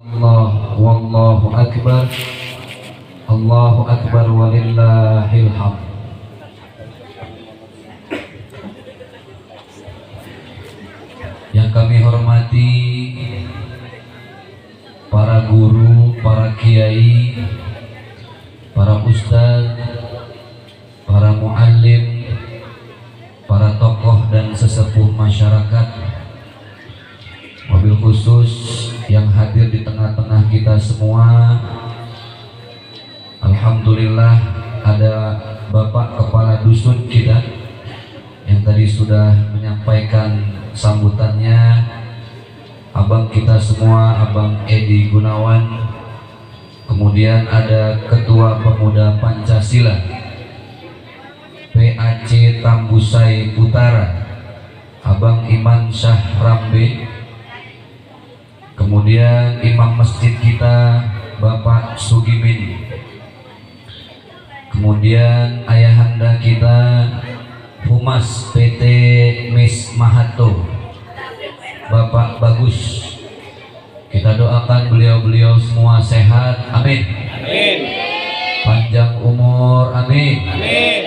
Allah wallahu akbar. Allahu akbar walillahil hamd. Yang kami hormati para guru, para kiai, para ustadz, para muallim, para tokoh dan sesepuh masyarakat, wabil khusus yang hadir di tengah-tengah kita semua. Alhamdulillah ada Bapak Kepala Dusun kita yang tadi sudah menyampaikan sambutannya, abang kita semua, Abang Edi Gunawan. Kemudian ada Ketua Pemuda Pancasila PAC Tambusai Utara, Abang Iman Syah Rambe. Kemudian imam masjid kita Bapak Sugimin. Kemudian ayahanda kita Humas PT Mis Mahato Bapak Bagus. Kita doakan beliau-beliau semua sehat, amin. Amin. Panjang umur, amin. Amin.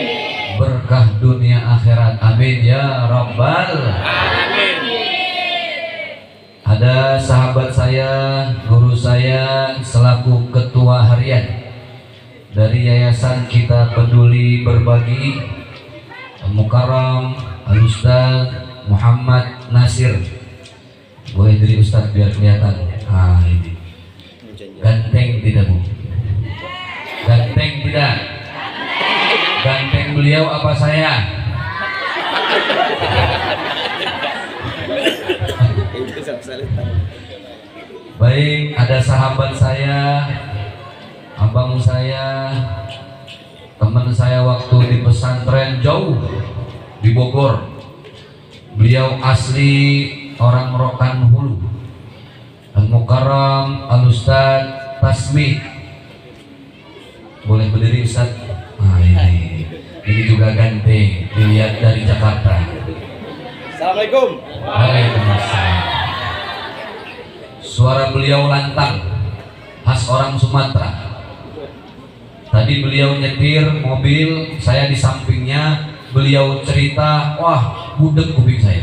Berkah dunia akhirat, amin ya rabbal. Amin. Ada sahabat saya, guru saya selaku ketua harian dari Yayasan Kita Peduli Berbagi, Mukarram Al-Ustaz Muhammad Nasir. Boleh dari Ustaz biar kelihatan. Ah, ini ganteng tidak Bu? Ganteng tidak? Ganteng beliau apa saya? Baik, ada sahabat saya, abang saya, teman saya waktu di pesantren jauh di Bogor. Beliau asli orang Rokan Hulu, Al-Mukarram Al-Ustaz Tasmi. Boleh berdiri Ustaz? Nah, ini juga ganteng, dilihat dari Jakarta. Assalamualaikum. Waalaikumsalam. Suara beliau lantang, khas orang Sumatera. Tadi beliau nyetir mobil, saya di sampingnya, beliau cerita, wah budek kuping saya.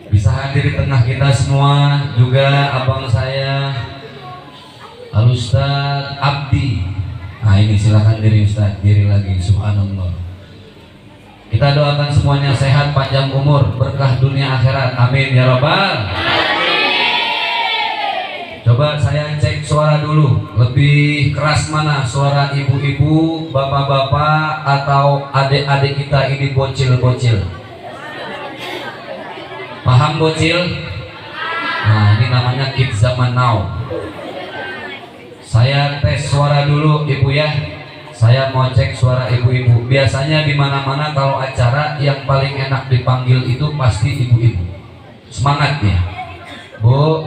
Bisa hadir di tengah kita semua juga abang saya Al-Ustaz Abdi. Nah ini silakan diri Ustaz, diri lagi, subhanallah. Kita doakan semuanya sehat, panjang umur, berkah dunia akhirat, amin ya rabbal. Coba saya cek suara dulu, lebih keras mana suara ibu-ibu, bapak-bapak, atau adik-adik kita ini bocil-bocil? Paham bocil? Nah ini namanya kids zaman now. Saya tes suara dulu ibu ya. Saya mau cek suara ibu-ibu. Biasanya di mana-mana kalau acara yang paling enak dipanggil itu pasti ibu-ibu. Semangat ya. Bu.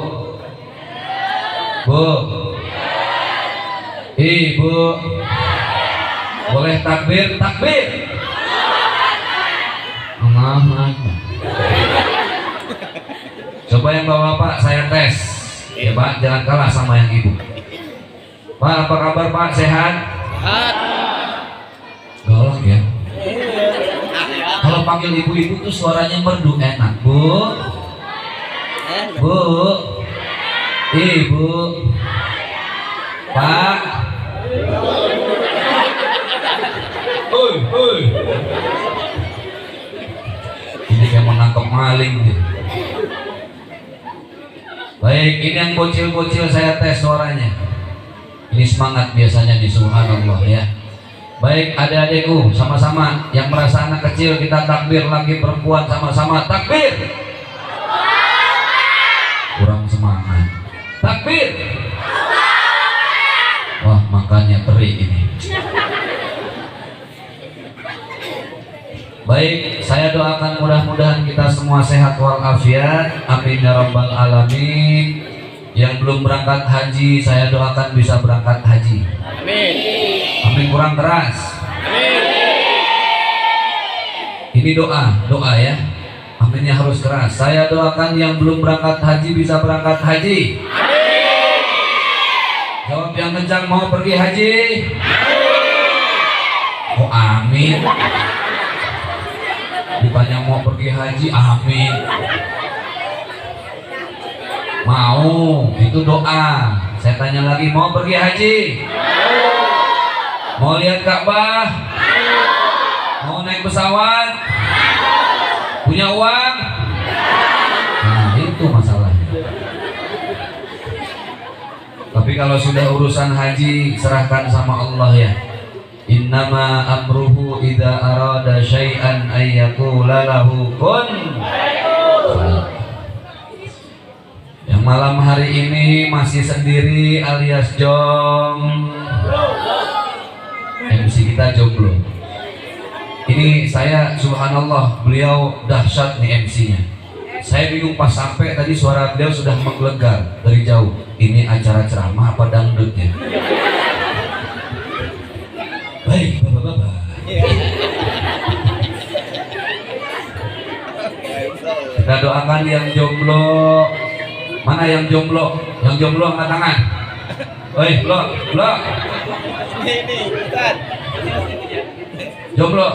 Bu. Ibu. Boleh takbir? Takbir. Allahu Akbar. Coba yang bapak-bapak saya tes. Ya Pak, jangan kalah sama yang ibu. Pak, apa kabar Pak? Sehat? Galak ya. Kalau panggil ibu-ibu tuh suaranya merdu, enak. Bu. Bu. Ibu. Pak. Oi, oi. Ini kayak menangkap maling gitu. Baik, ini yang bocil-bocil saya tes suaranya. Ini semangat biasanya di subhanallah ya. Baik adik-adikku, sama-sama yang merasa anak kecil kita takbir, laki perempuan sama-sama takbir. Kurang semangat. Takbir. Wah makanya teri ini. Baik, saya doakan mudah-mudahan kita semua sehat walafiat, amin ya rabbal alamin. Yang belum berangkat haji, saya doakan bisa berangkat haji. Amin. Amin, kurang keras. Amin. Ini doa ya. Aminnya harus keras. Saya doakan yang belum berangkat haji bisa berangkat haji. Amin. Jawab yang kencang, mau pergi haji. Amin. Oh amin. Ditanya mau pergi haji, amin. Mau, itu doa. Saya tanya lagi, mau pergi haji? Mau lihat Ka'bah? Mau naik pesawat? Punya uang? Nah itu masalahnya. Tapi kalau sudah urusan haji, serahkan sama Allah ya. Innama amruhu idza arada syai'an ayyaqula lahu kun. Yang malam hari ini masih sendiri alias jong. MC kita jomblo. Ini saya subhanallah, beliau dahsyat nih MC-nya. Saya bingung pas sampai tadi suara beliau sudah menggelegar dari jauh. Ini acara ceramah apa dangdutnya? Baik, bapak-bapak. Kita doakan yang jomblo. Mana yang jomblo? Yang jomblo angkat tangan. Oi, lo. Ini, Ustaz. Jomblo.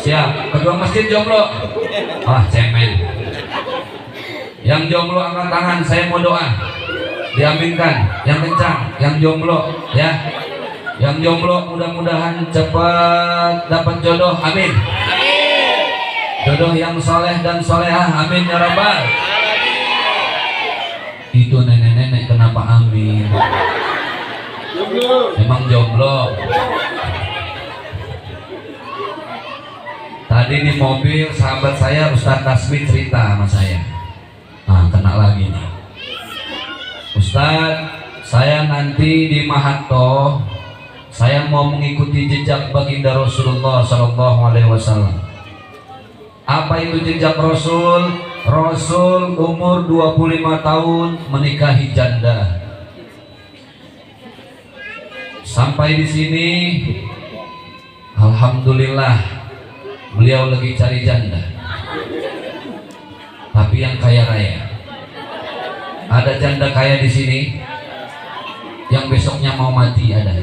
Siap. Ketua masjid jomblo. Ah, cemen. Yang jomblo angkat tangan, saya mau doa. Diaminkan. Yang kencang, yang jomblo, ya. Yang jomblo mudah-mudahan cepat dapat jodoh, amin. Amin. Jodoh yang soleh dan solehah, amin ya rabbal. Itu nenek-nenek kenapa amin? Emang jomblo. Tadi di mobil sahabat saya Ustadz Tasmi cerita sama saya. Nah kena lagi nih. Ustadz, saya nanti di Mahato. Saya mau mengikuti jejak baginda Rasulullah SAW. Apa itu jejak Rasul? Rasul umur 25 tahun menikahi janda. Sampai di sini, alhamdulillah, beliau lagi cari janda. Tapi yang kaya raya. Ada janda kaya di sini yang besoknya mau mati ada.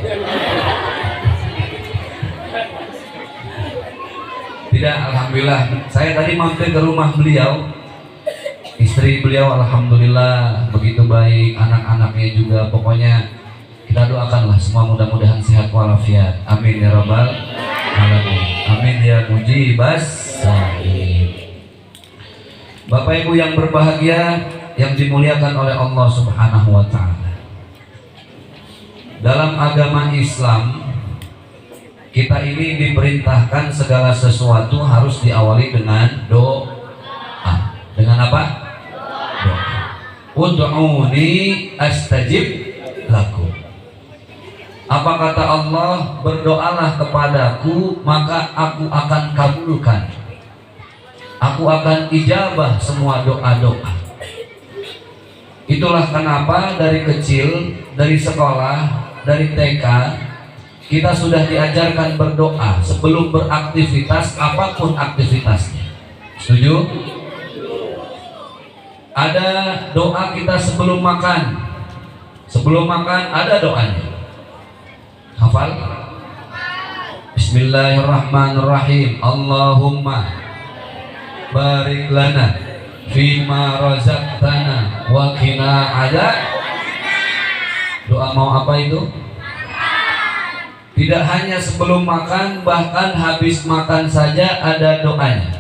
Tidak, alhamdulillah. Saya tadi mampir ke rumah beliau. Istri beliau alhamdulillah begitu baik, anak-anaknya juga. Pokoknya kita doakanlah semua mudah-mudahan sehat walafiat. Amin ya rabbal alamin. Amin ya mujibas sa'id. Bapak Ibu yang berbahagia, yang dimuliakan oleh Allah Subhanahu wa taala. Dalam agama Islam, kita ini diperintahkan segala sesuatu harus diawali dengan doa. Dengan apa? Doa. Ud'uni astajib lakum. Apa kata Allah? Berdoalah kepadaku maka aku akan kabulkan. Aku akan ijabah semua doa-doa. Itulah kenapa dari kecil, dari sekolah, dari TK, kita sudah diajarkan berdoa sebelum beraktivitas apapun aktivitasnya. Setuju? Ada doa kita sebelum makan. Sebelum makan ada doanya. Hafal? Bismillahirrahmanirrahim. Allahumma barik lana fima razaqtana wa qina adzab. Doa mau apa itu? Tidak hanya sebelum makan, bahkan habis makan saja ada doanya.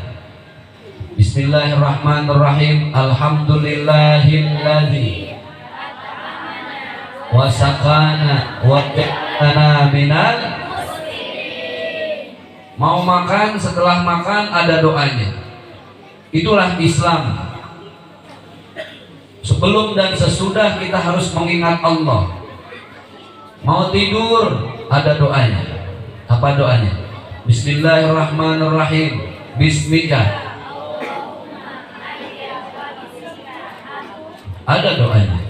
Bismillahirrahmanirrahim. Alhamdulillahilladzi wasaqana wa qana minal. Mau makan, setelah makan ada doanya. Itulah Islam. Sebelum dan sesudah kita harus mengingat Allah. Mau tidur ada doanya. Apa doanya? Bismillahirrahmanirrahim. Bismika. Ada doanya.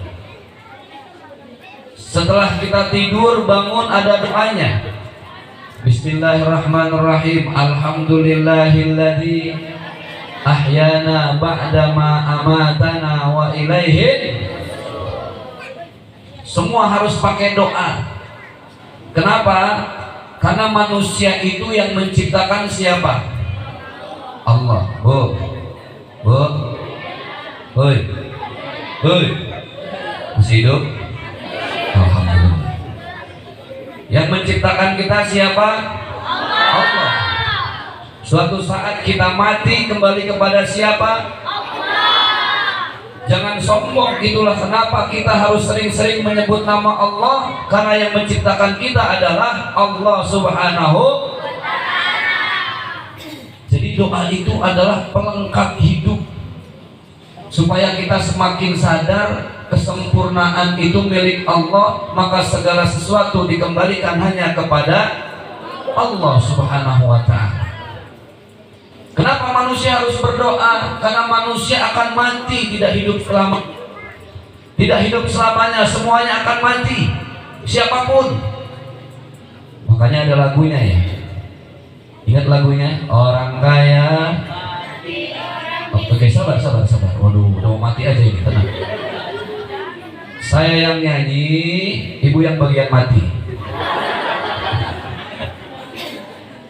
Setelah kita tidur bangun ada doanya. Bismillahirrahmanirrahim. Alhamdulillahilladzi ahyana ba'dama amatana wa ilaihi. Semua harus pakai doa. Kenapa? Karena manusia itu yang menciptakan siapa? Allah. Bu, hoi, masih hidup? Alhamdulillah. Yang menciptakan kita siapa? Allah. Suatu saat kita mati kembali kepada siapa? Jangan sombong. Itulah kenapa kita harus sering-sering menyebut nama Allah, karena yang menciptakan kita adalah Allah Subhanahu. Jadi doa itu adalah pelengkap hidup, supaya kita semakin sadar kesempurnaan itu milik Allah, maka segala sesuatu dikembalikan hanya kepada Allah Subhanahu wa ta'ala. Kenapa manusia harus berdoa? Karena manusia akan mati, tidak hidup selamanya, semuanya akan mati, siapapun. Makanya ada lagunya ya. Ingat lagunya? Orang kaya. Oke, sabar. Waduh, udah mau mati aja ini, tenang. Saya yang nyanyi, ibu yang bagian mati.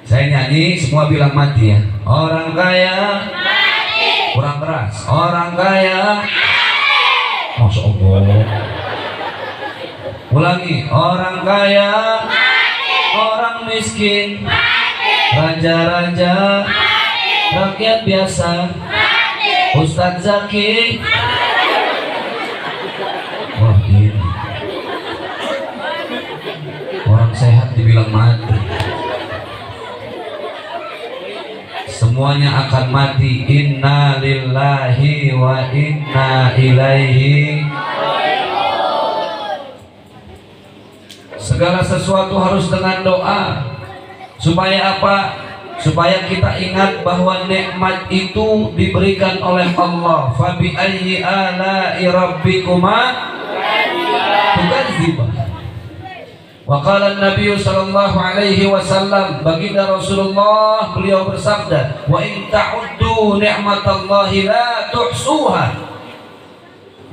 Saya nyanyi, semua bilang mati ya. Orang kaya mati. Kurang keras. Orang kaya mati. Masya Allah. Ulangi. Orang kaya mati. Orang miskin mati. Raja-raja mati. Rakyat biasa mati. Ustadz Zaki mati. Wah ini orang sehat dibilang mati. Semuanya akan mati. Inna lillahi wa inna ilaihi. Segala sesuatu harus dengan doa. Supaya apa? Supaya kita ingat bahwa nikmat itu diberikan oleh Allah. Fabi ayyi ala'i rabbikuma tukadzibun. Wa qala an-nabiy sallallahu alaihi wasallam, baginda Rasulullah beliau bersabda, wa in ta'uddu ni'matallahi la tuhsuha.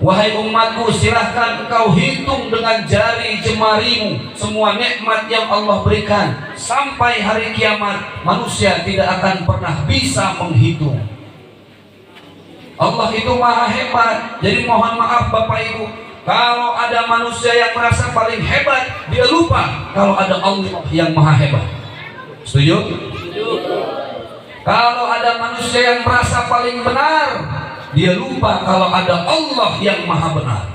Wahai umatku, silahkan engkau hitung dengan jari jemarimu semua nikmat yang Allah berikan. Sampai hari kiamat manusia tidak akan pernah bisa menghitung. Allah itu maha hebat. Jadi mohon maaf Bapak Ibu, kalau ada manusia yang merasa paling hebat, dia lupa kalau ada Allah yang maha hebat. Setuju? Kalau ada manusia yang merasa paling benar, dia lupa kalau ada Allah yang maha benar.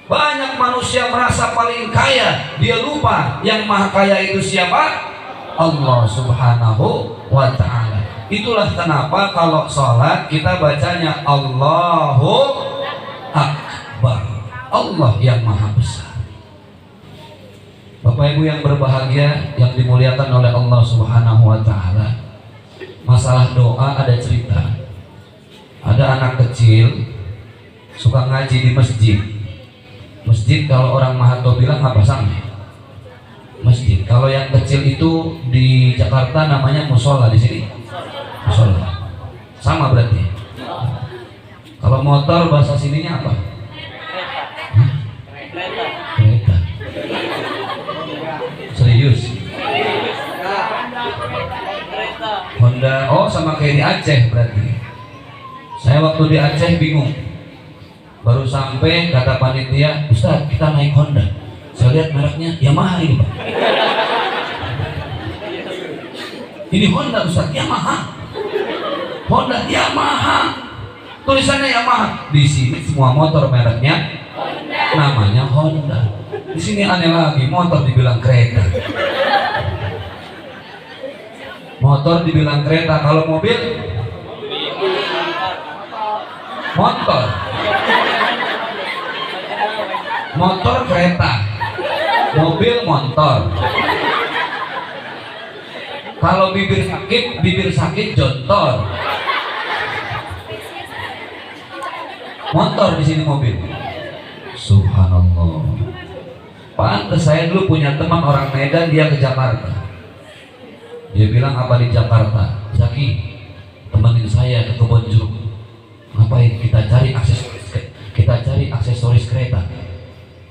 Banyak manusia merasa paling kaya, dia lupa yang maha kaya itu siapa? Allah Subhanahu wa ta'ala. Itulah kenapa kalau sholat kita bacanya Allahu Akbar, Allah yang maha besar. Bapak Ibu yang berbahagia, yang dimuliakan oleh Allah Subhanahu wa ta'ala, masalah doa ada cerita. Ada anak kecil suka ngaji di masjid. Masjid kalau orang Mahathir bilang apa sama? Masjid. Kalau yang kecil itu di Jakarta namanya musola, di sini musola. Sama berarti. Kalau motor bahasa sininya apa? Kereta. Serius? Honda. Oh, sama kayak di Aceh berarti. Saya waktu di Aceh bingung. Baru sampai kata panitia, Ustaz kita naik Honda. Saya lihat mereknya Yamaha ini Pak. Ini Honda Ustaz, Yamaha. Honda Yamaha. Tulisannya Yamaha. Di sini semua motor mereknya Honda. Namanya Honda. Di sini aneh lagi, motor dibilang kereta. Motor dibilang kereta, kalau mobil motor. Motor kereta, mobil motor. Kalau bibir sakit jontor. Motor di sini mobil. Subhanallah. Pantes saya dulu punya teman orang Medan, dia ke Jakarta. Dia bilang apa di Jakarta? Zaki, temenin saya ke kebun jeruk. Ngapain? Kita cari aksesoris kereta.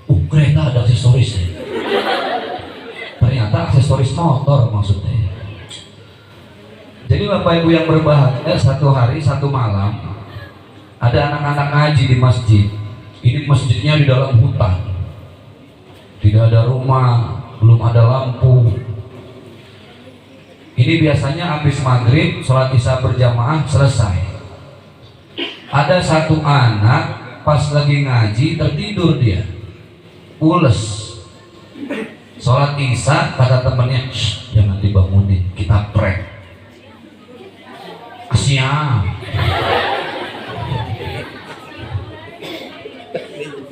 Kereta ada aksesorisnya. Ternyata aksesoris motor maksudnya. Jadi Bapak Ibu yang berbahagia, satu hari satu malam ada anak-anak ngaji di masjid. Ini masjidnya di dalam hutan, tidak ada rumah, belum ada lampu. Ini biasanya habis maghrib sholat isya berjamaah selesai. Ada satu anak pas lagi ngaji tertidur dia, pules. Sholat isya kata temannya, jangan dibangunin, kita prank. Siap.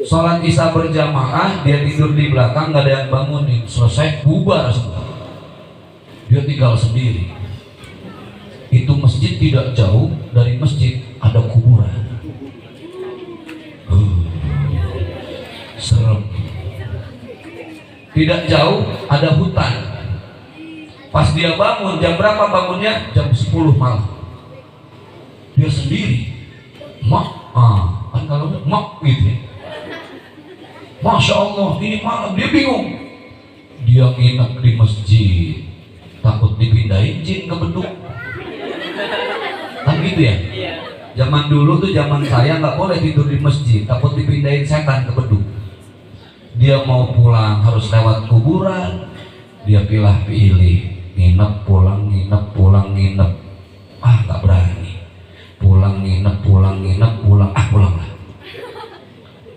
Sholat isya berjamaah, dia tidur di belakang, nggak ada yang bangunin. Selesai bubar semua. Dia tinggal sendiri. Itu masjid tidak jauh dari masjid ada kuburan. Serem. Tidak jauh ada hutan. Pas dia bangun, jam berapa bangunnya? Jam 10 malam. Dia sendiri. Kan kalau gitu ya. Masya Allah, ini malam. Dia bingung. Dia nginep di masjid, takut dipindahin jin ke beduk. Kan gitu ya? Zaman dulu tuh, zaman saya nggak boleh tidur di masjid, takut dipindahin setan ke beduk. Dia mau pulang harus lewat kuburan. Dia pilih-pilih, nginep pulang, nginep pulang, nginep. Nggak berani. Pulang nginep, pulang nginep, pulang. Pulanglah.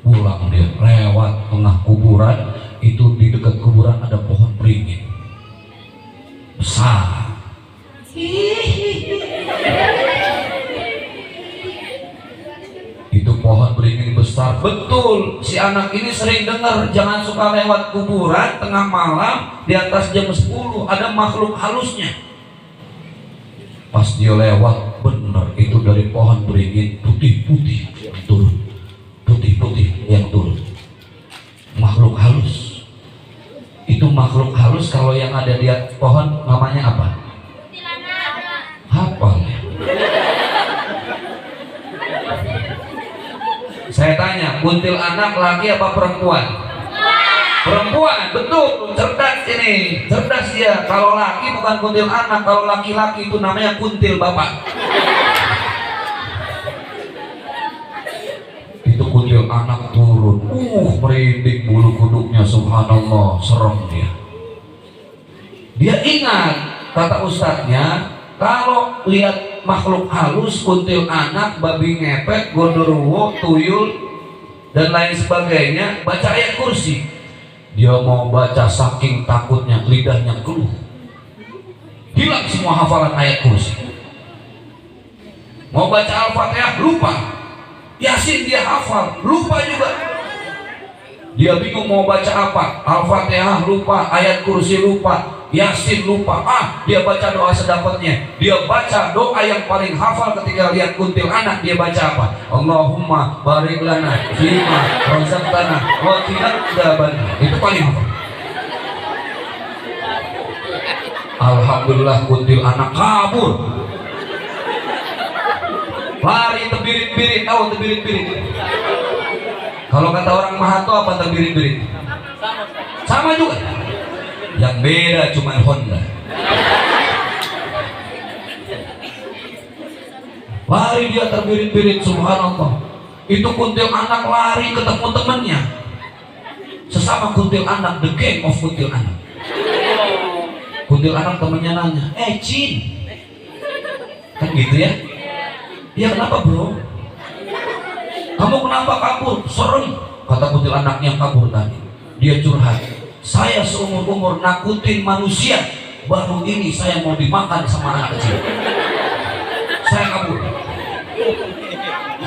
Pulang dia lewat tengah kuburan. Itu di dekat kuburan ada pohon beringin besar. Itu pohon beringin besar. Betul, si anak ini sering dengar jangan suka lewat kuburan tengah malam di atas jam 10, ada makhluk halusnya. Pas dia lewat, bener itu dari pohon beringin putih-putih yang turun, putih-putih yang turun. Makhluk halus. Itu makhluk halus kalau yang ada di pohon namanya apa? Hafal ya? Saya tanya, kuntil anak laki apa perempuan? Perempuan, betul, cerdas ini, cerdas dia. Kalau laki bukan kuntil anak, kalau laki-laki itu namanya kuntil bapak. Itu kuntil anak turun, merinding bulu kuduknya, subhanallah, serem dia. Dia ingat, kata ustadznya, kalau lihat makhluk halus, kuntil anak, babi ngepet, gondoruwo, tuyul, dan lain sebagainya, baca ayat kursi. Dia mau baca saking takutnya, lidahnya keluh. Hilang semua hafalan ayat kursi. Mau baca Al-Fatihah, lupa. Yasin dia hafal, lupa juga. Dia bingung mau baca apa. Al-Fatihah lupa, ayat kursi lupa, Yasin lupa. Dia baca doa sedapatnya. Dia baca doa yang paling hafal ketika lihat kuntil anak. Dia baca apa? Allahumma barik lana fima razaqtana wa qina adzabannar. Itu paling hafal. Alhamdulillah kuntil anak kabur. Lari terbirit-birit, tahu terbirit-birit. Kalau kata orang Mahato apa terbirit-birit? Sama juga. Yang beda cuma Honda. Lari dia terbirit-birit, subhanallah. Itu kuntil anak lari ketemu temannya. Sesama kuntil anak, the gang of kuntil anak. Kuntil anak temannya nanya, Cin. Kan gitu ya? Ya kenapa bro? Kamu kenapa kabur? Serem, kata kuntil anak yang kabur tadi. Dia curhat, saya seumur-umur nakutin manusia, baru ini saya mau dimakan sama anak kecil. Saya kabur.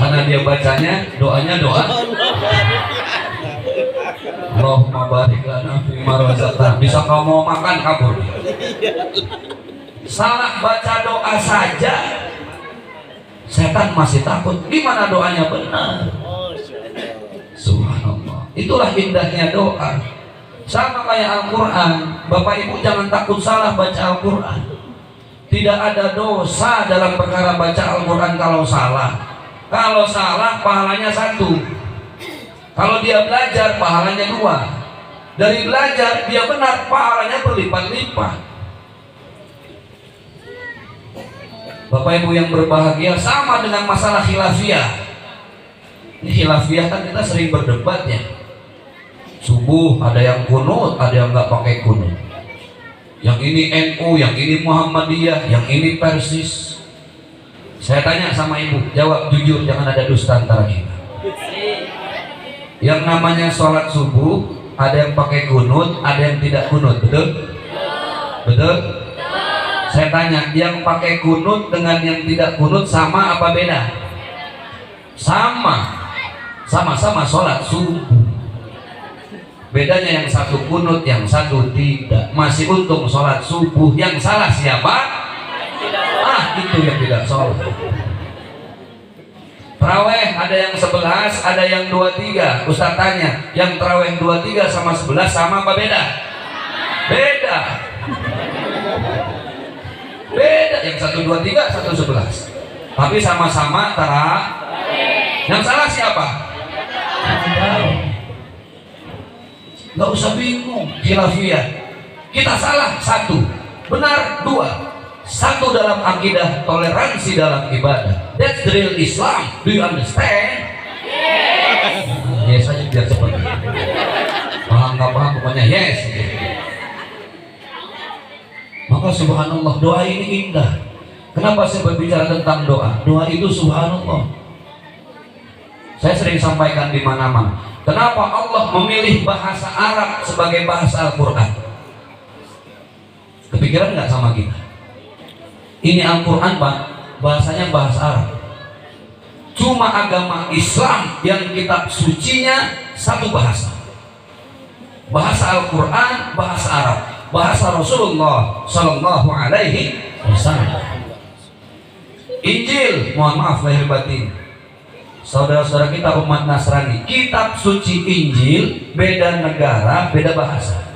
Karena dia bacanya, doanya doa Allahumma barik lana fima razaqtana. Bisa kau mau makan, kabur. Salah baca doa saja setan masih takut. Gimana doanya benar? Subhanallah. Itulah indahnya doa. Sama kayak Al-Quran. Bapak Ibu jangan takut salah baca Al-Quran. Tidak ada dosa dalam perkara baca Al-Quran kalau salah. Kalau salah pahalanya 1. Kalau dia belajar pahalanya 2. Dari belajar dia benar pahalanya berlipat-lipat. Bapak Ibu yang berbahagia, sama dengan masalah khilafiyah. Ini khilafiyah kan kita sering berdebat ya. Subuh ada yang kunut, ada yang nggak pakai kunut. Yang ini NU, yang ini Muhammadiyah, yang ini Persis. Saya tanya sama ibu, jawab jujur, jangan ada dusta antara kita. Yang namanya sholat subuh, ada yang pakai kunut, ada yang tidak kunut, betul? Betul? Saya tanya, yang pakai kunut dengan yang tidak kunut sama apa beda? Sama-sama sholat subuh. Bedanya yang satu kunut, yang satu tidak. Masih untung sholat subuh. Yang salah siapa? Itu yang tidak sholat. Taraweh ada yang 11, ada yang 23. Ustaz tanya, yang taraweh 23 sama 11 sama apa beda? Beda. Yang satu 23, satu 11. Tapi sama-sama taraweh. Yang salah siapa? Gak usah bingung, khilafiyah. Kita salah 1, benar 2. 1 dalam akidah, toleransi dalam ibadah. That's the real Islam. Do you understand? Yes aja biar cepat. Paham nggak paham pokoknya yes. Maka subhanallah, doa ini indah. Kenapa saya berbicara tentang doa? Doa itu subhanallah. Saya sering sampaikan di mana-mana. Kenapa Allah memilih bahasa Arab sebagai bahasa Al-Quran? Kepikiran nggak sama kita? Ini Al-Quran Pak, bahasanya bahasa Arab. Cuma agama Islam yang kitab sucinya satu bahasa. Bahasa Al-Quran, bahasa Arab. Bahasa Rasulullah Sallallahu Alaihi Wasallam. Injil, mohon maaf lahir batin. Saudara-saudara kita umat Nasrani, kitab suci Injil beda negara, beda bahasa.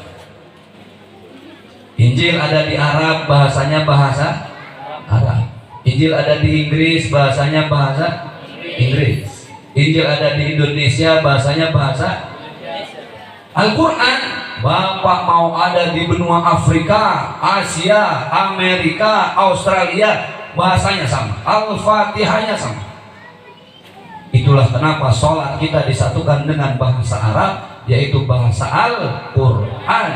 Injil ada di Arab, bahasanya bahasa Arab. Injil ada di Inggris, bahasanya bahasa Inggris. Injil ada di Indonesia, bahasanya bahasa Al-Quran. Bapak mau ada di benua Afrika, Asia, Amerika, Australia, bahasanya sama, Al-Fatihahnya sama. Itulah kenapa sholat kita disatukan dengan bahasa Arab, yaitu bahasa Al-Quran.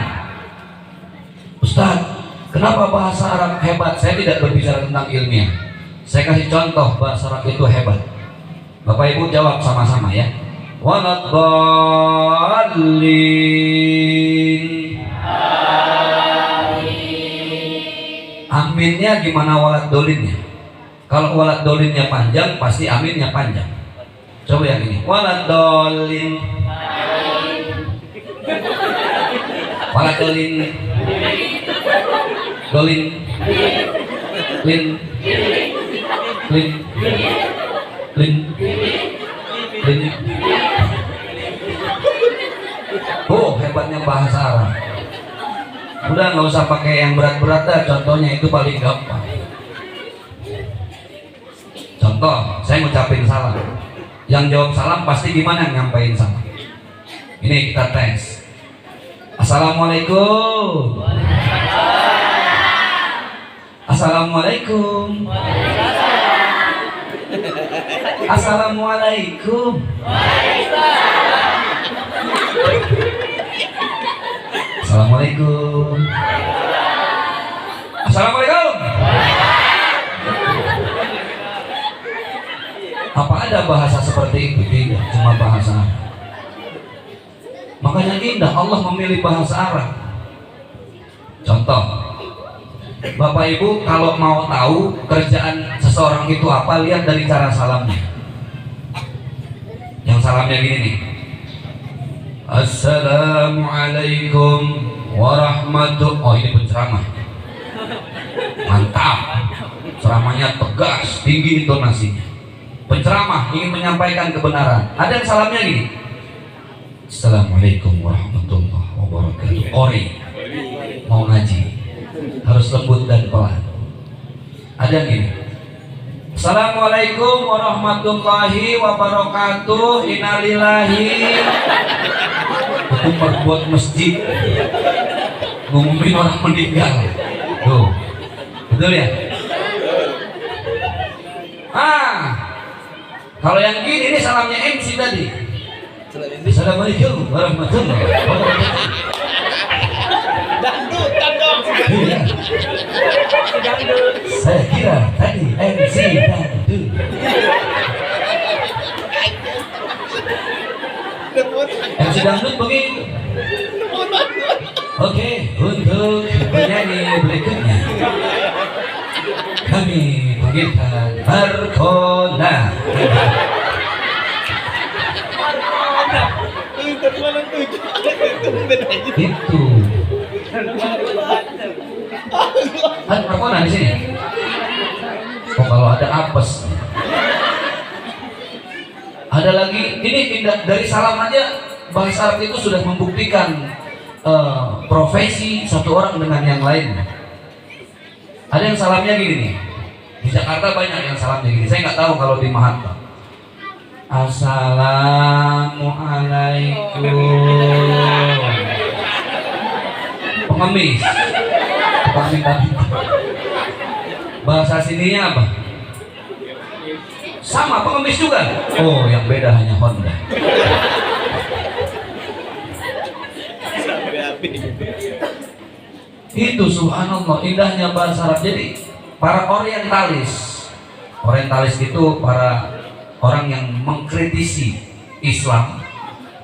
Ustaz, kenapa bahasa Arab hebat? Saya tidak berbicara tentang ilmiah. Saya kasih contoh bahasa Arab itu hebat. Bapak Ibu jawab sama-sama ya. Waladdallin. Aminnya gimana walad dolinnya? Kalau walad dolinnya panjang, pasti aminnya panjang. Coba yang ini, waladolin, waladolin, dolin, lin, lin, lin, lin. Oh, hebatnya bahasa Arab. Udah nggak usah pakai yang berat-berat dah, contohnya itu paling gampang. Contoh, saya ngucapin salam. Yang jawab salam pasti gimana nyampain salam? Ini kita tes. Assalamualaikum. Assalamualaikum. Assalamualaikum. Assalamualaikum. Assalamualaikum. Apa ada bahasa seperti itu? Tidak, cuma bahasa Arab. Makanya indah Allah memilih bahasa Arab. Contoh, Bapak Ibu kalau mau tahu kerjaan seseorang itu apa, lihat dari cara salamnya. Yang salamnya gini nih. Assalamualaikum warahmatullahi. Oh, ini penceramah. Mantap. Ceramahnya tegas, tinggi intonasinya. Penceramah ingin menyampaikan kebenaran. Ada yang salamnya gini. Assalamualaikum warahmatullahi wabarakatuh. Ori mau ngaji harus lembut dan pelan. Ada yang gini. Assalamualaikum warahmatullahi wabarakatuh. Innalillahi. Itu berbuat masjid, ngumumin orang meninggal. Tuh, betul ya? Kalau yang gini ini salamnya MC tadi. Assalamualaikum warahmatullahi wabarakatuh. Dangdutan dong. Iya. Saya kira tadi MC dangdut. MC dangdut begitu. Oke, untuk penyanyi berikutnya kami panggilkan Markona. Itu. Kan Markona di sini. Oh, kalau ada apes. Ada lagi, ini dari salam aja bahasa Arab itu sudah membuktikan profesi satu orang dengan yang lain. Ada yang salamnya gini nih. Di Jakarta banyak yang salamnya gini. Saya nggak tahu kalau di Mahathir. Assalamualaikum. Pengemis. Bahasa sininya apa? Sama, pengemis juga. Oh, yang beda hanya Honda. Itu subhanallah indahnya bahasa Arab. Jadi para orientalis itu para orang yang mengkritisi Islam,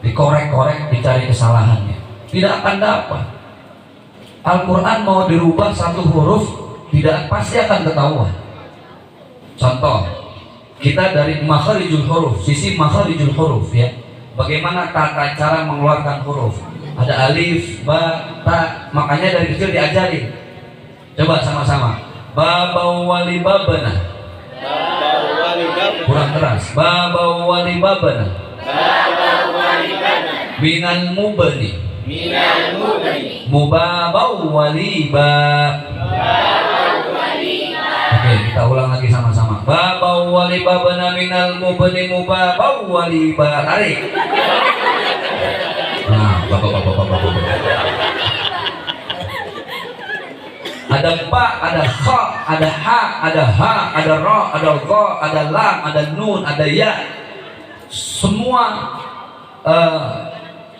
dikorek-korek, dicari kesalahannya, tidak akan dapat. Al-Quran mau dirubah satu huruf tidak pasti akan ketahuan. Contoh, kita dari makharijul huruf, sisi makharijul huruf ya, bagaimana tata cara mengeluarkan huruf. Ada alif, ba, ta, makanya dari kecil diajarin. Coba sama-sama. Babau wali babana. Kurang keras. Babau wali babana. Minal mubani. Mubabau wali ba. Oke, kita ulang lagi sama-sama. Babau wali babana minal mubani mubabau wali ba. Tarik. Nah, bapak. Ada ba, ada kha, ada ha, ada ada ra, ada gha, ada lam, ada nun, ada ya. Semua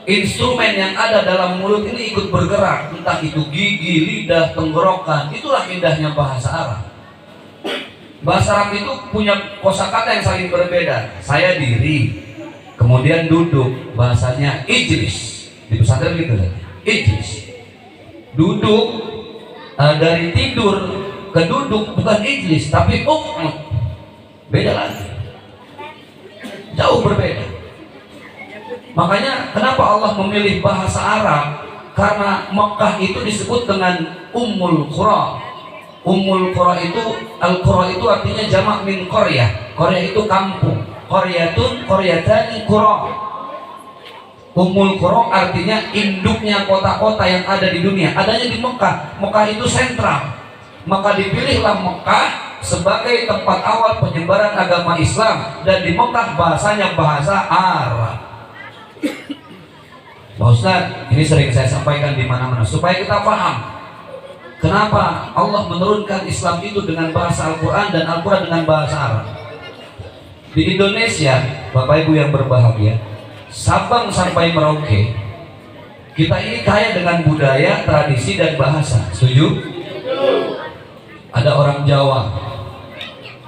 instrumen yang ada dalam mulut ini ikut bergerak, entah itu gigi, lidah, tenggorokan. Itulah indahnya bahasa Arab. Bahasa Arab itu punya kosakata yang saling berbeda. Saya diri, kemudian duduk, bahasanya ijlis. Di pesantren gitu kan, ijlis. Duduk, dari tidur ke duduk bukan ijlis, tapi beda lagi, jauh berbeda. Makanya kenapa Allah memilih bahasa Arab? Karena Mekah itu disebut dengan Ummul Qura. Ummul Qura itu, Al-Qura itu artinya jamak min qaryah. Qaryah itu kampung. Qaryatun, qaryatani, qura. Ummul Qura artinya induknya kota-kota yang ada di dunia. Adanya di Mekah. Mekah itu sentral. Maka dipilihlah Mekah sebagai tempat awal penyebaran agama Islam, dan di Mekah bahasanya bahasa Arab. Pak Ustaz, ini sering saya sampaikan di mana-mana supaya kita paham kenapa Allah menurunkan Islam itu dengan bahasa Al-Quran dan Al-Quran dengan bahasa Arab. Di Indonesia, Bapak Ibu yang berbahagia, Sabang sampai Merauke, kita ini kaya dengan budaya, tradisi, dan bahasa. Setuju? Ada orang Jawa,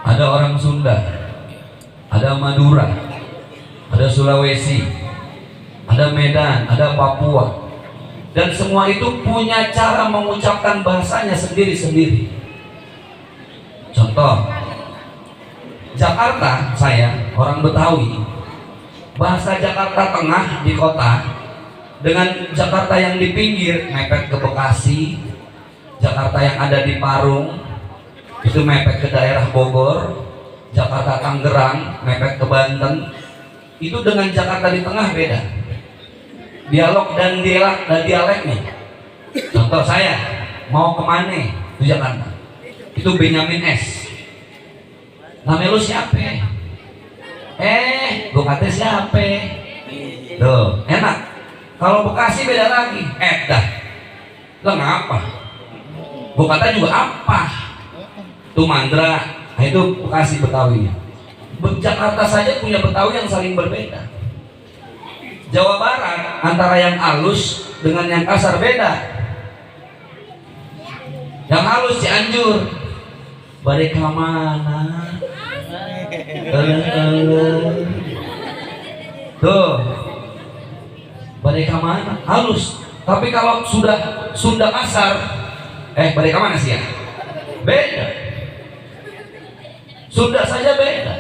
ada orang Sunda, ada Madura, ada Sulawesi, ada Medan, ada Papua, dan semua itu punya cara mengucapkan bahasanya sendiri-sendiri. Contoh, Jakarta, saya orang Betawi, bahasa Jakarta Tengah di kota dengan Jakarta yang di pinggir mepet ke Bekasi, Jakarta yang ada di Parung itu mepet ke daerah Bogor, Jakarta Tangerang mepet ke Banten, itu dengan Jakarta di tengah beda dialog dan dialeknya. Contoh, saya mau kemana di Jakarta, Itu Benyamin S. Namanya lu siapa? Gua kata siapa? Tuh, enak. Kalau Bekasi beda lagi. Dah. Lah ngapa? Gua kata juga apa? Tuh Mandra. Nah, itu Bekasi Betawinya. Jakarta saja punya Betawi yang saling berbeda. Jawa Barat antara yang halus dengan yang kasar beda. Yang halus Cianjur. Balik ke mana? Tuh. Balik ke mana? Halus. Tapi kalau sudah Sunda kasar, balik ke mana sih ya? Beda. Sunda saja beda.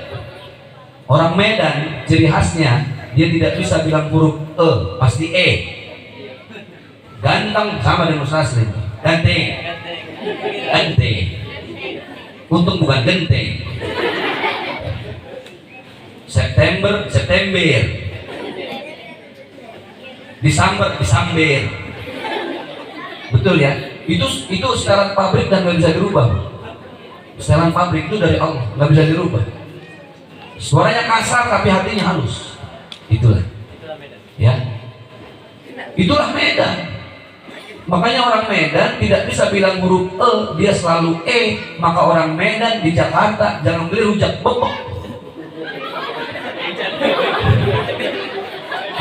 Orang Medan ciri khasnya dia tidak bisa bilang huruf pasti Ganteng sama dengan Muslim. Ganteng. Untung bukan genteng. September. Disamber. Betul ya? Itu setelan pabrik dan nggak bisa dirubah. Setelan pabrik itu dari Allah, nggak bisa dirubah. Suaranya kasar tapi hatinya halus. Itulah. Ya. Itulah Medan. Makanya orang Medan tidak bisa bilang huruf dia selalu Maka orang Medan di Jakarta jangan beli rujak bebek.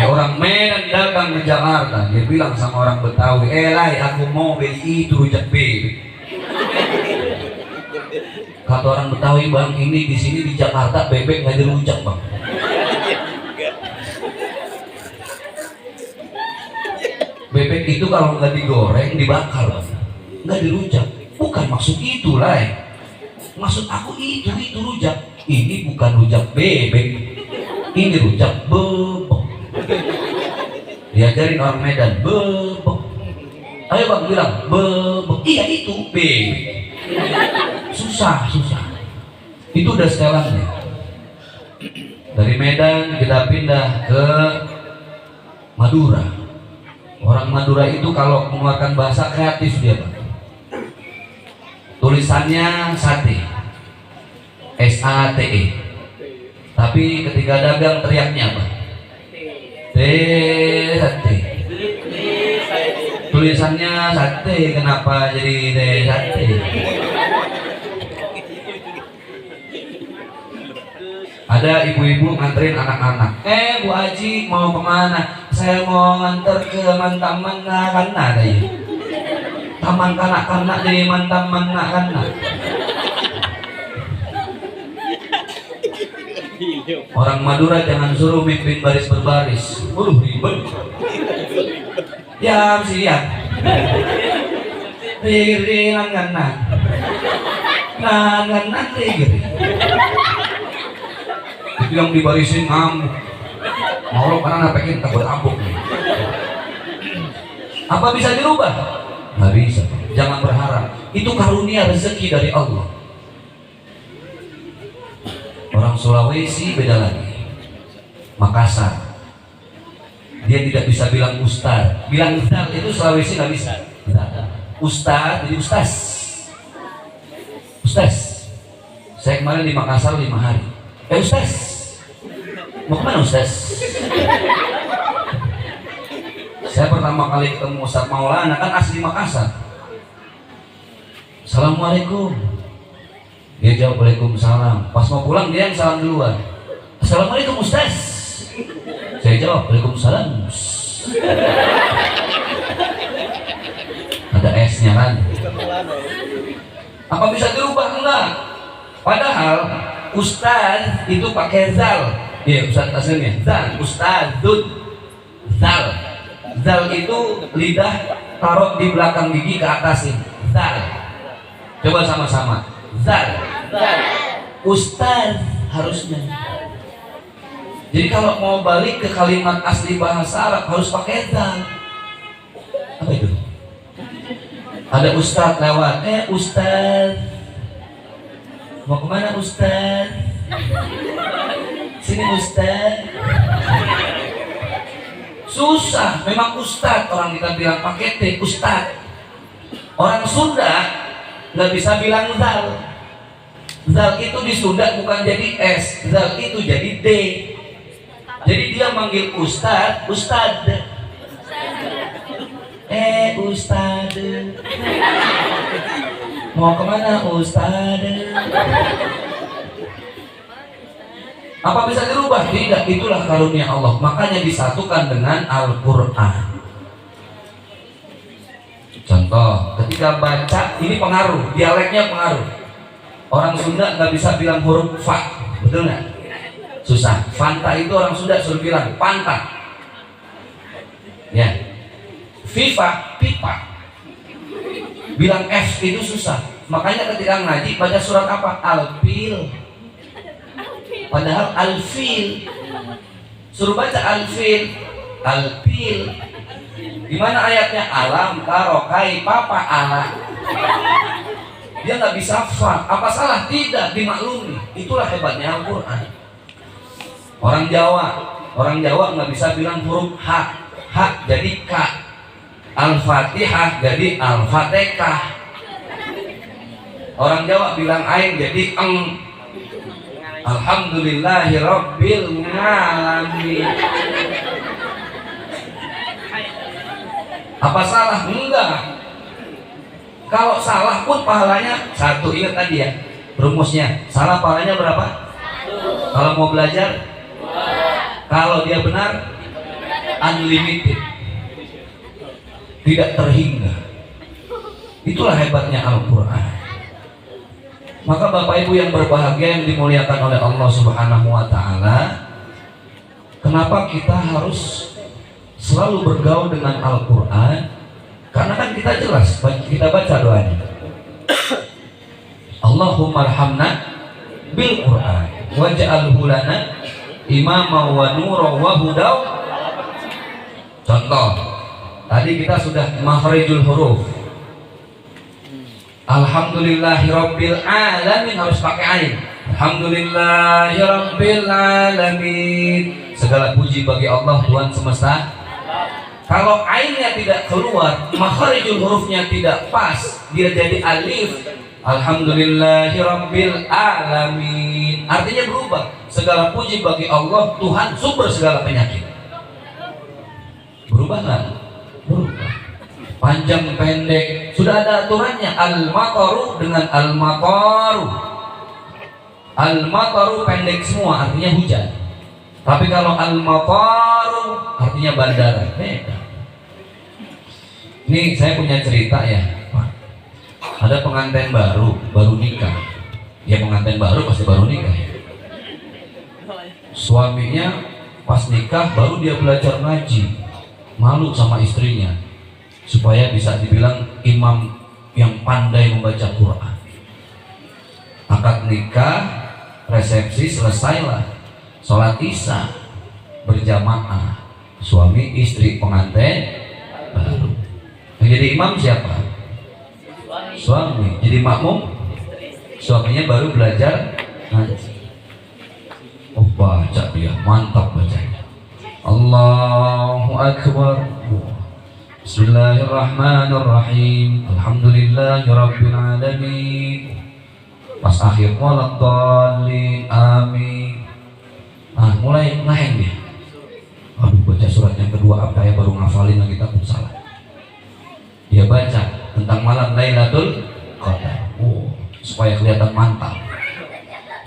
Orang Medan datang ke Jakarta, dia bilang sama orang Betawi, lai aku mau beli itu rujak bebek. Kata orang Betawi, bang ini di sini di Jakarta bebek nggak dirujak bang. Bebek itu kalau nggak digoreng dibakar bang, nggak dirujak. Bukan maksud itu lah. Maksud aku itu rujak. Ini bukan rujak bebek, ini rujak bebek. Diajarin orang Medan bebek. Ayo bang bilang bebek. Iya itu bebek. Susah. Itu udah setelannya. Dari Medan kita pindah ke Madura. Orang Madura itu kalau mengeluarkan bahasa kreatif dia bang. Tulisannya sate, SATE. Tapi ketika dagang teriaknya apa? Sate. Tulisannya sate, kenapa jadi sate? Ada ibu-ibu nganterin anak-anak. Bu Haji mau kemana? Saya mau nganter ke taman kanak-kanak tadi. Taman kanak-kanak jadi taman kanak-kanak. Orang Madura jangan suruh mimpin baris berbaris. Ribet. Siap. Riri kanak-kanak. Kanak-kanak riri. Yang dibarisin ngamuk. Mau lo karena pengen takut abuk. Apa bisa dirubah? Nggak bisa. Jangan berharap. Itu karunia rezeki dari Allah. Orang Sulawesi beda lagi. Makassar. Dia tidak bisa bilang ustad. Bilang ustad itu Sulawesi nggak bisa. Ustad jadi ustaz. Ustaz. Saya kemarin di Makassar 5 hari. Ustaz. Mau kemana Ustaz? Saya pertama kali ketemu Ustaz Maulana kan asli Makassar. Assalamualaikum. Dia jawab Waalaikumsalam. Pas mau pulang dia yang salam duluan. Assalamualaikum Ustaz. Saya jawab Waalaikumsalam. Ada S-nya kan? Apa bisa dirubah? Enggak. Padahal Ustaz itu pakai zal. Ya Ustaz aslinya zal, Ustadzun. Zal itu lidah taruh di belakang gigi ke atasin. Zal. Coba sama-sama. Zal. Ustaz harusnya. Jadi kalau mau balik ke kalimat asli bahasa Arab harus pakai zal. Apa itu? Ada Ustaz lewat. Ustaz. Mau kemana Ustaz? Sini Ustaz. Susah, memang Ustaz. Orang kita bilang pakai T, Ustaz. Orang Sunda nggak bisa bilang zal. Zal itu di Sunda bukan jadi S, zal itu jadi D. Jadi dia manggil ustad, ustad. Ustad. Mau kemana ustad? Apa bisa dirubah? Tidak, itulah karunia Allah. Makanya disatukan dengan Al-Quran. Contoh, ketika baca, ini pengaruh, dialeknya pengaruh. Orang Sunda nggak bisa bilang huruf fa, betul nggak? Susah. Fanta itu orang Sunda suruh bilang panta. Ya. FIFA, pipa. Bilang F itu susah. Makanya ketika ngaji baca surat apa? Al-Fil. Padahal Al-Fil. Suruh baca Al-Fil. Al-Fil. Gimana ayatnya? Alam karokai papa ala. Dia nggak bisa fa. Apa salah? Tidak, dimaklumi. Itulah hebatnya Al-Quran. Orang Jawa nggak bisa bilang huruf H. H jadi K. Al-Fatihah jadi Al-Fatihah. Orang Jawa bilang ain jadi eng. Alhamdulillahirabbil alamin. Apa salah? Enggak. Kalau salah pun pahalanya satu. Ingat tadi ya rumusnya. Salah pahalanya berapa? Kalau mau belajar, kalau dia benar, unlimited, tidak terhingga. Itulah hebatnya Al-Quran. Maka Bapak Ibu yang berbahagia yang dimuliakan oleh Allah Subhanahu wa Ta'ala, kenapa kita harus selalu bergaul dengan Al-Quran? Karena kan kita jelas, kita baca doanya. Allahumma arhamna bil Quran waj'alhu lana imama wa nura wa hudaw. Contoh, tadi kita sudah makhrijul huruf. Alhamdulillahirabbil alamin harus pakai ain. Alhamdulillahirabbil alamin. Segala puji bagi Allah Tuhan semesta. Kalau ainnya tidak keluar, makhrijul hurufnya tidak pas, dia jadi alif. Alhamdulillahirabbil alamin. Artinya berubah. Segala puji bagi Allah Tuhan sumber segala penyakit. Berubah nggak? Berubah. Panjang pendek sudah ada aturannya. Al-mataru dengan al-mataru. Al-mataru pendek semua artinya hujan. Tapi kalau al-mataru artinya bandara. Beda. Ini saya punya cerita ya. Ada pengantin baru nikah. Ya pengantin baru pasti baru nikah. Suaminya pas nikah baru dia belajar ngaji. Malu sama istrinya. Supaya bisa dibilang imam yang pandai membaca Quran. Akad nikah, resepsi selesailah. Sholat isya berjamaah. Suami istri pengantin baru. Yang jadi imam siapa? Suami. Jadi makmum suaminya baru belajar ngaji. Oh baca dia, mantap bacanya. Allahu Akbar. Bismillahirrahmanirrahim. Alhamdulillahirabbil alamin. Pas akhir waladhdallin amin. Nah mulai ngaheng dia. Aduh baca surat yang kedua apa ya, baru ngafalin lagi takut salah. Dia baca tentang malam Lailatul Qadar. Supaya kelihatan mantap.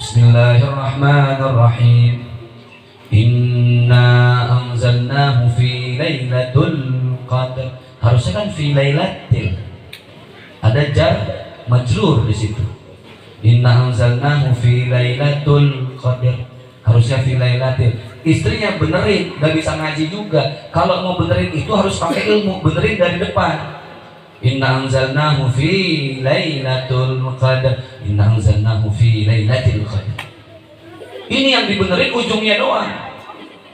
Bismillahirrahmanirrahim. Inna anzalnahu fi Lailatul Qadar. Harusnya kan fi Lailatil. Ada jar majrur di situ. Inna anzalnahu fi Lailatul Qadar. Harusnya fi Lailatil. Istrinya benerin, gak bisa ngaji juga. Kalau mau benerin itu harus pakai ilmu, benerin dari depan. Inna anzalnahu fi Lailatul Qadar. Inna anzalnahu fi Lailatul Qadar. Ini yang dibenerin ujungnya doang.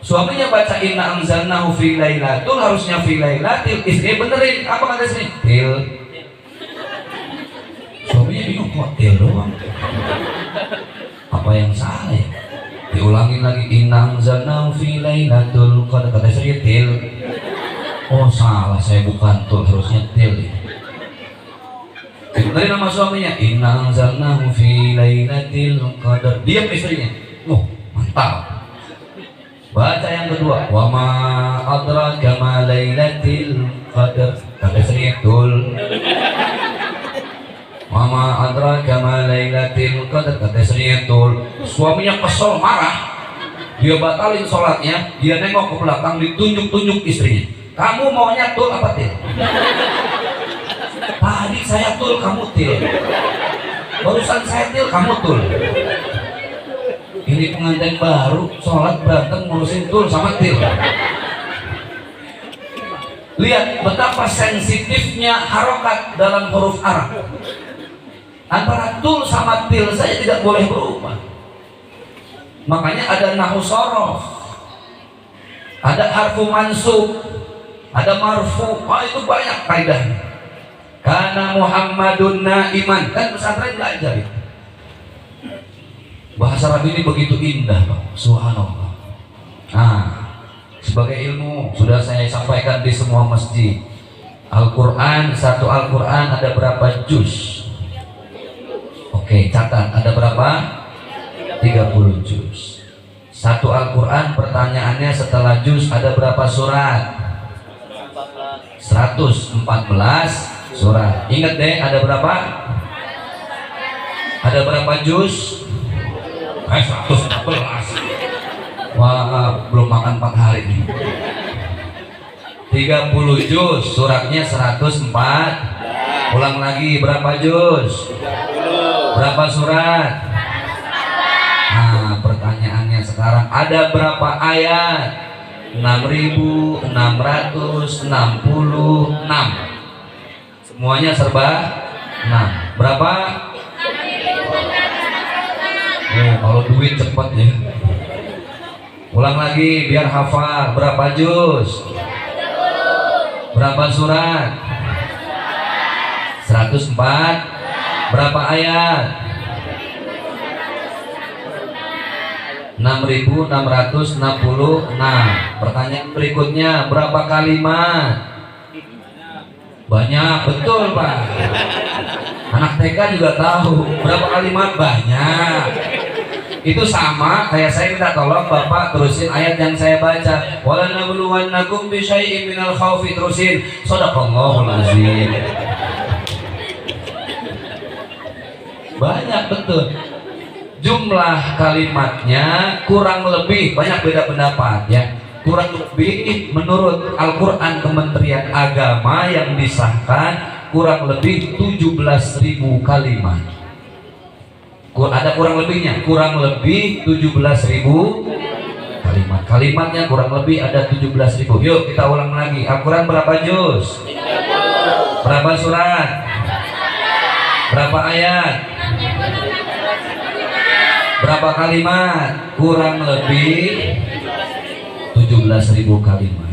Suaminya baca inna anzalnahu fi Lailatul, harusnya fi Lailatil. Istrinya benerin, apa kata istri? Til. Suaminya bingung, kok til doang? Apa yang salah ya? Diulangin lagi inna anzalnahu fi Lailatul Qadar. Kata istri til. Oh salah, saya bukan tul, harusnya til. Dari nama suaminya, inna anzalnahu fi lailatul qadar. Diam istrinya. Oh, mantap. Baca yang kedua, wa ma adraka ma lailatul qadar. Kata istrinya, betul. Wa ma adraka ma lailatul qadar. Kata istrinya, betul. Suaminya kesel, marah. Dia batalin sholatnya, dia nengok ke belakang, ditunjuk-tunjuk istrinya. Kamu maunya tul apa til? Tadi saya tul, kamu til. Barusan saya til, kamu tul. Ini pengantin baru, sholat berantem ngurusin tul sama til. Lihat betapa sensitifnya harokat dalam huruf Arab. Antara tul sama til saya tidak boleh berubah. Makanya ada nahu sorof, ada harfu mansub, ada marfu. Itu banyak kaidahnya. Karena Muhammadun naiman, kan pesantren belajar itu. Bahasa Arab ini begitu indah, Pak. Subhanallah. Nah, sebagai ilmu sudah saya sampaikan di semua masjid. Al-Quran, satu Al-Quran ada berapa juz? Oke, catat, ada berapa? 30 juz. Satu Al-Quran, pertanyaannya setelah juz ada berapa surat? 114 surat. Ingat deh, ada berapa? Ada berapa juz? 114. Wah, belum makan 4 hari nih. 30 juz, suratnya 104. Ulang lagi, berapa juz? Berapa surat? Nah, pertanyaannya sekarang ada berapa ayat? 6.666. Semuanya serba 6. Berapa? Kalau duit cepet ya. Ulang lagi biar hafal. Berapa juz? Berapa surat? 104. Berapa ayat? 6.666. Pertanyaan berikutnya, berapa kalimat? Banyak, betul Pak. Anak TK juga tahu. Berapa kalimat? Banyak. Itu sama kayak saya minta tolong Bapak terusin ayat yang saya baca. Wala nabluwannakum bisyai'in minal khaufi, terusin. Shadaqallahul azim. Banyak, betul. Jumlah kalimatnya kurang lebih, banyak beda pendapat ya. Kurang lebih menurut Al-Quran Kementerian Agama yang disahkan kurang lebih 17.000 kalimat. Ada kurang lebihnya, kurang lebih 17.000 kalimat. Kalimatnya kurang lebih ada 17.000. Yuk kita ulang lagi. Al-Quran berapa juz? Berapa surat? Berapa ayat? Berapa kalimat? Kurang lebih 17.000 kalimat.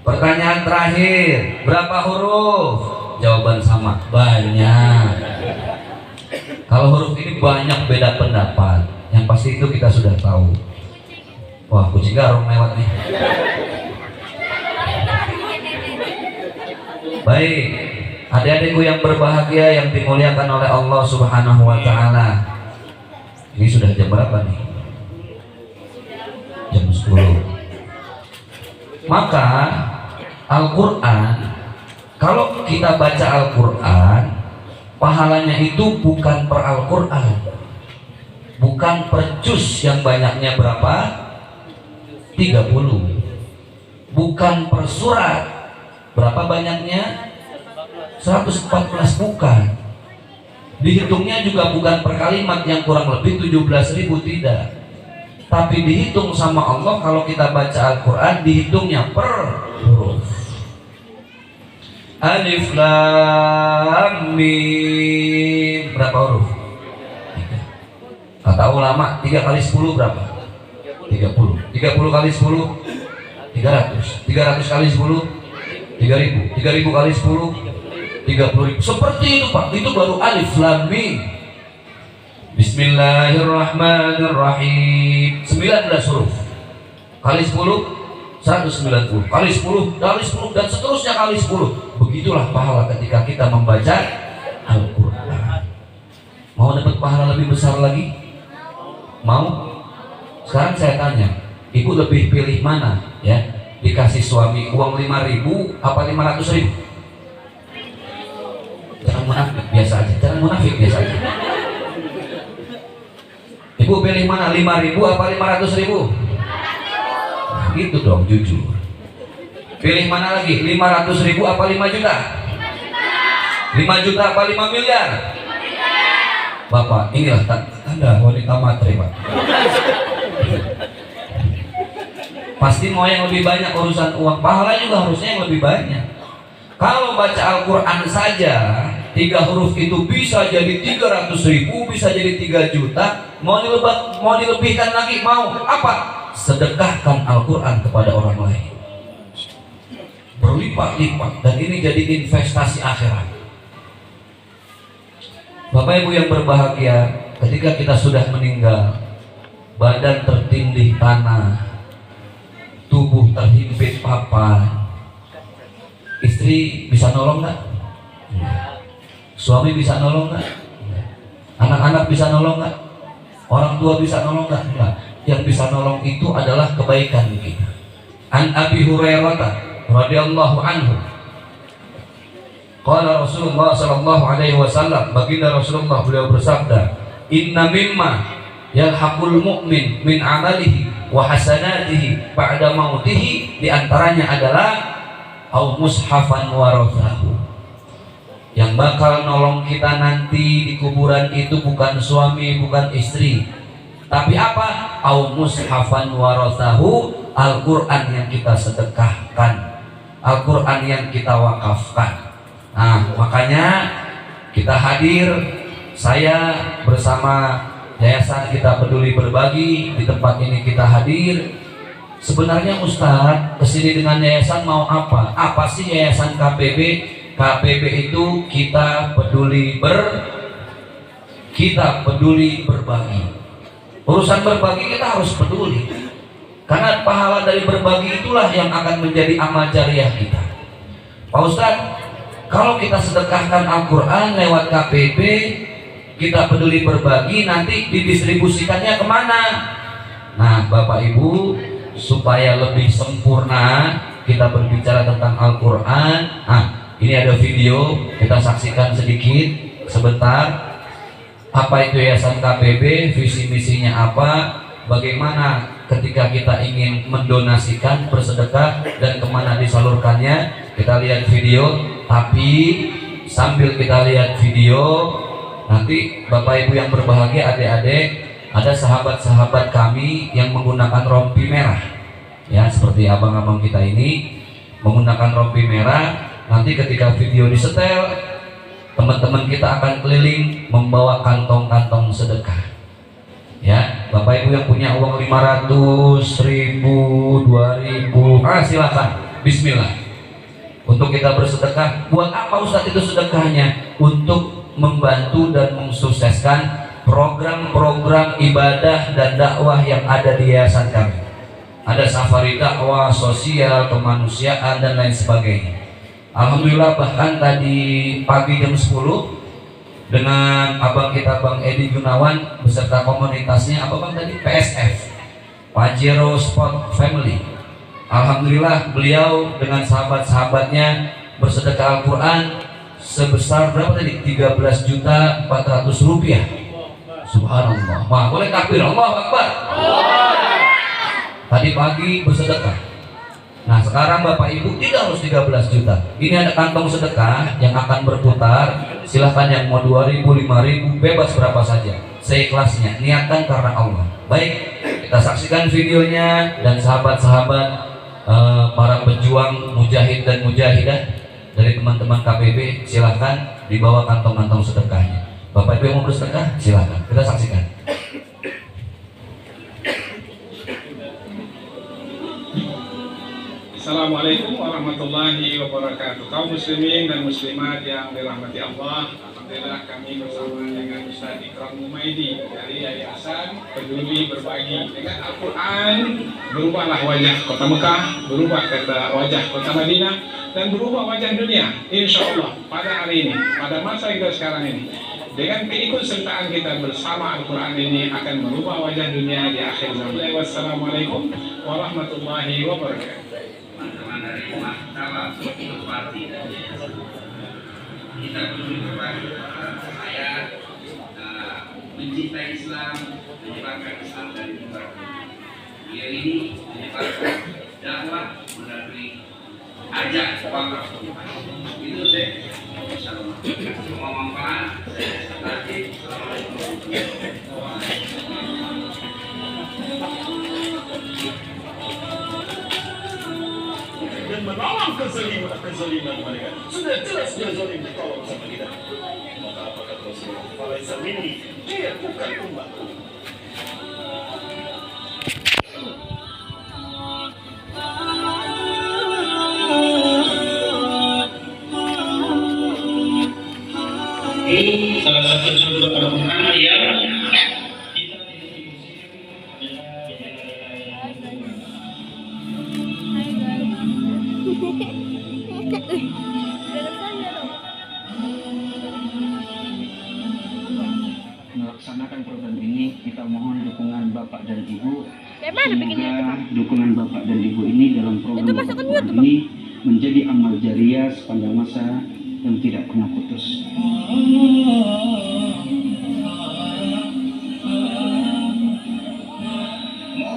Pertanyaan terakhir, berapa huruf? Jawaban sama, banyak. Kalau huruf ini banyak beda pendapat. Yang pasti itu kita sudah tahu. Wah, kucing garong lewat nih. Baik, adik-adikku yang berbahagia yang dimuliakan oleh Allah Subhanahu wa Ta'ala. Ini sudah jam berapa nih? Jam 10. Maka Al-Quran, kalau kita baca Al-Quran, pahalanya itu bukan per Al-Quran, bukan per juz yang banyaknya berapa? 30. Bukan per surat, berapa banyaknya? 114, bukan. Dihitungnya juga bukan per kalimat yang kurang lebih 17.000, tidak. Tapi dihitung sama Allah kalau kita baca Al-Quran, dihitungnya per huruf. Alif Lam Mim, berapa huruf? 3. Kata ulama 3 kali 10 berapa? 30. 30 kali 10 300. 300 kali 10 3.000. 3.000 kali 10 30.000. Seperti itu Pak. Itu baru Alif Lam Mim. Bismillahirrahmanirrahim. 19 huruf. Kali 10 190. Kali 10 dan seterusnya kali 10. Begitulah pahala ketika kita membaca Al-Quran. Mau dapat pahala lebih besar lagi? Mau? Sekarang saya tanya, ibu lebih pilih mana ya? Dikasih suami uang 5.000 apa 500.000? Jangan munafik, biasa aja. Jangan munafik, biasa aja. Ibu pilih mana? 5.000 apa 500.000? Gitu dong, jujur. Pilih mana lagi? 500.000 apa 5 juta? 5 juta apa 5 miliar? Bapak, inilah Anda wanita matre, Pak. Pasti mau yang lebih banyak urusan uang, pahala juga harusnya yang lebih banyak. Kalau baca Al-Quran saja 3 huruf itu bisa jadi 300.000, bisa jadi 3 juta. Mau dilebihkan lagi, mau apa? Sedekahkan Al-Quran kepada orang lain, berlipat-lipat, dan ini jadi investasi akhirat. Bapak Ibu yang berbahagia, ketika kita sudah meninggal, badan tertindih tanah, tubuh terhimpit papan, istri bisa nolong nggak? Suami bisa nolong nggak? Anak-anak bisa nolong nggak? Orang tua bisa nolong nggak? Enggak. Yang bisa nolong itu adalah kebaikan kita. An Abi Hurairah radhiyallahu anhu, qala Rasulullah sallallahu alaihi wasallam, baginda Rasulullah beliau bersabda, inna mimma yalhaqul mu'min min amalihi wa hasanatihi ba'da mautihi, diantaranya adalah au mushafan warathahu. Yang bakal nolong kita nanti di kuburan itu bukan suami, bukan istri, tapi apa? Au mushafan warathahu, Al-Quran yang kita sedekahkan, Al-Quran yang kita wakafkan. Nah, makanya kita hadir, saya bersama Yayasan Kita Peduli Berbagi di tempat ini kita hadir. Sebenarnya Ustadz kesini dengan yayasan mau apa? Apa sih Yayasan KPB? KPB itu kita peduli berbagi. Urusan berbagi kita harus peduli, karena pahala dari berbagi itulah yang akan menjadi amal jariah kita. Pak Ustadz, kalau kita sedekahkan Al-Quran lewat KPB, kita peduli berbagi, nanti didistribusikannya kemana? Nah, Bapak Ibu, supaya lebih sempurna kita berbicara tentang Al-Quran, ini ada video, kita saksikan sedikit sebentar. Apa itu Yayasan KPB, visi misinya apa, bagaimana ketika kita ingin mendonasikan, bersedekah, dan kemana disalurkannya. Kita lihat video, tapi sambil kita lihat video, nanti Bapak Ibu yang berbahagia, adik-adik, ada sahabat-sahabat kami yang menggunakan rompi merah, ya, seperti abang-abang kita ini menggunakan rompi merah. Nanti ketika video disetel, teman-teman kita akan keliling membawa kantong-kantong sedekah. Ya, Bapak Ibu yang punya uang 500, 1000, 2000, silakan. Bismillah. Untuk kita bersedekah. Buat apa Ustadz itu sedekahnya? Untuk membantu dan mensukseskan program-program ibadah dan dakwah yang ada di yayasan kami. Ada safari dakwah, sosial, kemanusiaan, dan lain sebagainya. Alhamdulillah, bahkan tadi pagi jam 10 dengan abang kita Bang Edi Gunawan beserta komunitasnya, apa bang tadi? PSF, Pajero Sport Family. Alhamdulillah, beliau dengan sahabat-sahabatnya bersedekah Al-Quran sebesar berapa tadi? 13.400.000 rupiah. Subhanallah. Wah, boleh takbir, Allahu Akbar. Tadi pagi bersedekah. Nah, sekarang Bapak Ibu tidak harus 13 juta. Ini ada kantong sedekah yang akan berputar. Silahkan yang mau 2.000, 5.000, bebas berapa saja, seikhlasnya. Niatkan karena Allah. Baik, kita saksikan videonya. Dan sahabat-sahabat, para pejuang mujahid dan mujahidah dari teman-teman KPB, silahkan dibawa kantong-kantong sedekahnya. Bapak Ibu yang mau bersedekah, silahkan. Kita saksikan. Assalamualaikum warahmatullahi wabarakatuh. Kaum muslimin dan muslimat yang dirahmati Allah, alhamdulillah kami bersama dengan Ustaz Ikram Humaidi dari Yayasan Peduli Berbagi. Dengan Al-Quran berubahlah wajah kota Mekah, berubah wajah kota Madinah, dan berubah wajah dunia. Insya Allah pada hari ini, pada masa kita sekarang ini, Dengan keikutsertaan kita bersama Al-Quran ini akan merubah wajah dunia di akhir zaman. Wassalamualaikum warahmatullahi wabarakatuh. Teman-teman dari Mahkamah Parti kita perlu saya mencintai Islam, menyebarkan Islam dari luar. Dia ini menyebarkan dakwah melalui ajak wakaf. Itu saya semua manfaat. Dan menolong kezaliman mereka. Sudah jelas dia zalim ditolong sama kita. Maka apa kata Rasulullah? Falaisa minni, dia bukan umatku. Ini salah satu surah Al-Quran yang melaksanakan program ini, kita mohon dukungan Bapak dan Ibu. Bagaimana bikinnya itu, Pak? Dukungan Bapak dan Ibu ini dalam program Itu Bapak masukin Quran YouTube, ini menjadi amal jariah sepanjang masa yang tidak pernah putus.